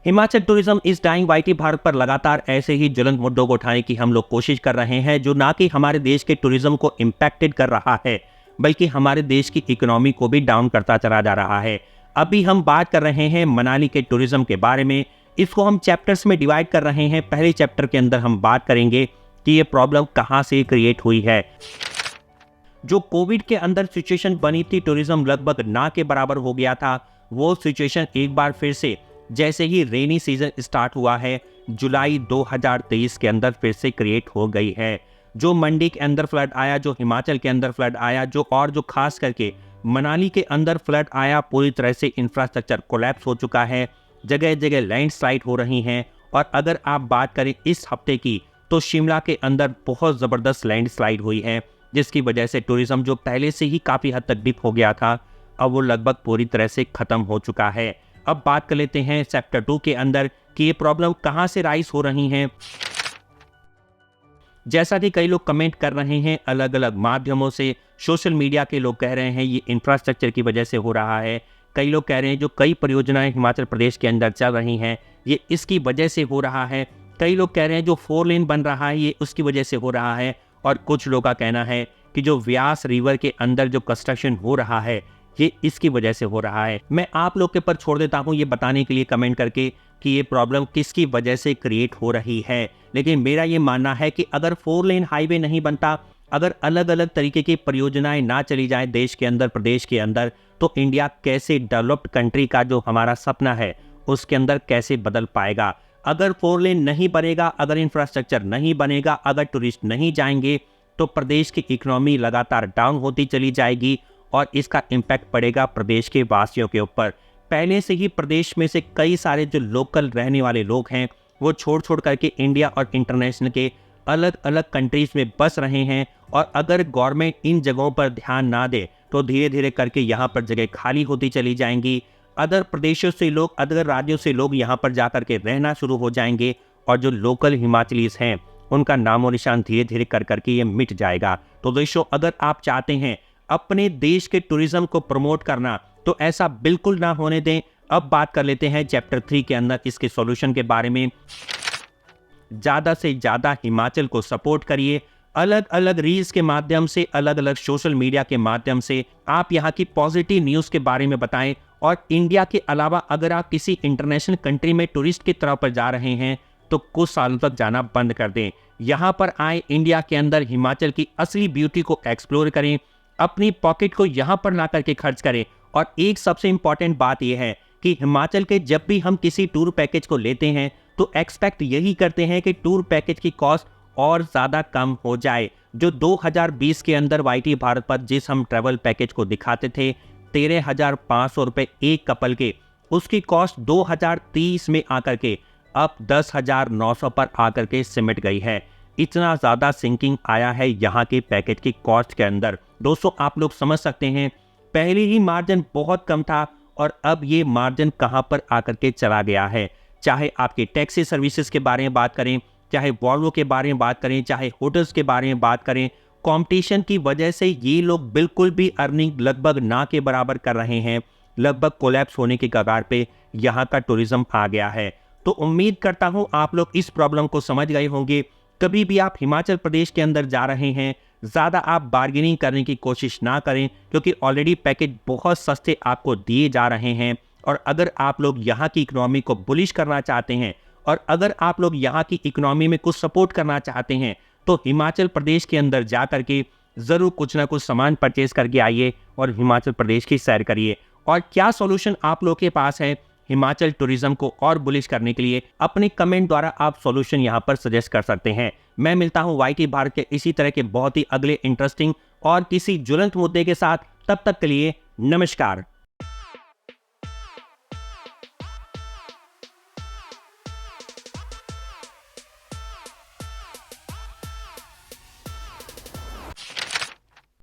Himachal tourism is dying. YT Bharat पर लगातार ऐसे ही ज्वलंत मुद्दों को उठाने की हम लोग कोशिश कर रहे हैं, जो ना कि हमारे देश के टूरिज्म को इम्पैक्टेड कर रहा है, बल्कि हमारे देश की इकोनॉमी को भी डाउन करता चला जा रहा है। अभी हम बात कर रहे हैं मनाली के टूरिज्म के बारे में। इसको हम चैप्टर्स में डिवाइड कर रहे हैं। पहले चैप्टर के अंदर हम बात करेंगे कि ये प्रॉब्लम कहाँ से क्रिएट हुई है। जो कोविड के अंदर सिचुएशन बनी थी, टूरिज्म लगभग ना के बराबर हो गया था। वो सिचुएशन एक बार फिर से, जैसे ही रेनी सीजन स्टार्ट हुआ है, जुलाई 2023 के अंदर फिर से क्रिएट हो गई है। जो मंडी के अंदर फ्लड आया, जो हिमाचल के अंदर फ्लड आया, जो खास करके मनाली के अंदर फ्लड आया, पूरी तरह से इंफ्रास्ट्रक्चर कोलैप्स हो चुका है। जगह जगह लैंडस्लाइड हो रही हैं। और अगर आप बात करें इस हफ्ते की, तो शिमला के अंदर बहुत ज़बरदस्त लैंडस्लाइड हुई है, जिसकी वजह से टूरिज्म जो पहले से ही काफ़ी हद तक डिप हो गया था, अब वो लगभग पूरी तरह से ख़त्म हो चुका है। अब बात कर लेते हैं चैप्टर 2 के अंदर कि ये प्रॉब्लम कहाँ से राइज हो रही हैं। जैसा कि कई लोग कमेंट कर रहे हैं अलग अलग माध्यमों से, सोशल मीडिया के लोग कह रहे हैं ये इंफ्रास्ट्रक्चर की वजह से हो रहा है। कई लोग कह रहे हैं जो कई परियोजनाएं हिमाचल प्रदेश के अंदर चल रही हैं, ये इसकी वजह से हो रहा है। कई लोग कह रहे हैं जो 4 लेन बन रहा है, ये उसकी वजह से हो रहा है। और कुछ लोगों का कहना है कि जो व्यास रिवर के अंदर जो कंस्ट्रक्शन हो रहा है, ये इसकी वजह से हो रहा है। मैं आप लोग के ऊपर छोड़ देता हूँ ये बताने के लिए कमेंट करके कि ये प्रॉब्लम किसकी वजह से क्रिएट हो रही है। लेकिन मेरा ये मानना है कि अगर 4 लेन हाईवे नहीं बनता, अगर अलग अलग तरीके की परियोजनाएं ना चली जाएं देश के अंदर, प्रदेश के अंदर, तो इंडिया कैसे डेवलप्ड कंट्री का जो हमारा सपना है उसके अंदर कैसे बदल पाएगा। अगर 4 लेन नहीं बनेगा, अगर इंफ्रास्ट्रक्चर नहीं बनेगा, अगर टूरिस्ट नहीं जाएंगे, तो प्रदेश की इकोनॉमी लगातार डाउन होती चली जाएगी और इसका इम्पैक्ट पड़ेगा प्रदेश के वासियों के ऊपर। पहले से ही प्रदेश में से कई सारे जो लोकल रहने वाले लोग हैं, वो छोड़ करके इंडिया और इंटरनेशनल के अलग अलग कंट्रीज में बस रहे हैं। और अगर गवर्नमेंट इन जगहों पर ध्यान ना दे, तो धीरे धीरे करके यहाँ पर जगह खाली होती चली जाएंगी। अदर प्रदेशों से लोग, अदर राज्यों से लोग यहाँ पर जाकर के रहना शुरू हो जाएंगे, और जो लोकल हिमाचलीज हैं उनका नामो निशान धीरे धीरे कर करके ये मिट जाएगा। तो दोस्तों, अगर आप चाहते हैं अपने देश के टूरिज्म को प्रमोट करना, तो ऐसा बिल्कुल ना होने दें। अब बात कर लेते हैं चैप्टर 3 के अंदर इसके सॉल्यूशन के बारे में। ज़्यादा से ज़्यादा हिमाचल को सपोर्ट करिए। अलग अलग रील्स के माध्यम से, अलग अलग सोशल मीडिया के माध्यम से आप यहाँ की पॉजिटिव न्यूज़ के बारे में बताएं। और इंडिया के अलावा अगर आप किसी इंटरनेशनल कंट्री में टूरिस्ट की तरह पर जा रहे हैं, तो कुछ सालों तक जाना बंद कर दें। यहाँ पर आए, इंडिया के अंदर हिमाचल की असली ब्यूटी को एक्सप्लोर करें, अपनी पॉकेट को यहाँ पर ना करके खर्च करें। और एक सबसे इंपॉर्टेंट बात यह है कि हिमाचल के जब भी हम किसी टूर पैकेज को लेते हैं, तो एक्सपेक्ट यही करते हैं कि टूर पैकेज की कॉस्ट और ज़्यादा कम हो जाए। जो 2020 के अंदर वाईटी भारत पर जिस हम ट्रैवल पैकेज को दिखाते थे, 13,500 रुपये एक कपल के, उसकी कॉस्ट 2030 में आकर के अब 10,900 पर आकर के सिमट गई है। इतना ज़्यादा सिंकिंग आया है यहाँ के पैकेज की कॉस्ट के अंदर। दोस्तों, आप लोग समझ सकते हैं, पहले ही मार्जिन बहुत कम था और अब ये मार्जिन कहाँ पर आकर के चला गया है। चाहे आपके टैक्सी सर्विसेज के बारे में बात करें, चाहे वॉल्वो के बारे में बात करें, चाहे होटल्स के बारे में बात करें, कंपटीशन की वजह से ये लोग बिल्कुल भी अर्निंग लगभग ना के बराबर कर रहे हैं। लगभग कोलैप्स होने के कगार पे यहाँ का टूरिज्म आ गया है। तो उम्मीद करता हूँ आप लोग इस प्रॉब्लम को समझ गए होंगे। कभी भी आप हिमाचल प्रदेश के अंदर जा रहे हैं, ज़्यादा आप बार्गेनिंग करने की कोशिश ना करें, क्योंकि ऑलरेडी पैकेज बहुत सस्ते आपको दिए जा रहे हैं। और अगर आप लोग यहाँ की इकोनॉमी को बुलिश करना चाहते हैं, और अगर आप लोग यहाँ की इकोनॉमी में कुछ सपोर्ट करना चाहते हैं, तो हिमाचल प्रदेश के अंदर जा करके ज़रूर कुछ ना कुछ सामान परचेज करके आइए और हिमाचल प्रदेश की सैर करिए। और क्या सॉल्यूशन आप लोग के पास है हिमाचल टूरिज्म को और बुलिश करने के लिए, अपने कमेंट द्वारा आप सॉल्यूशन यहाँ पर सजेस्ट कर सकते हैं। मैं मिलता हूँ वाईटी भारत के इसी तरह के बहुत ही अगले इंटरेस्टिंग और किसी ज्वलंत मुद्दे के साथ। तब तक के लिए नमस्कार।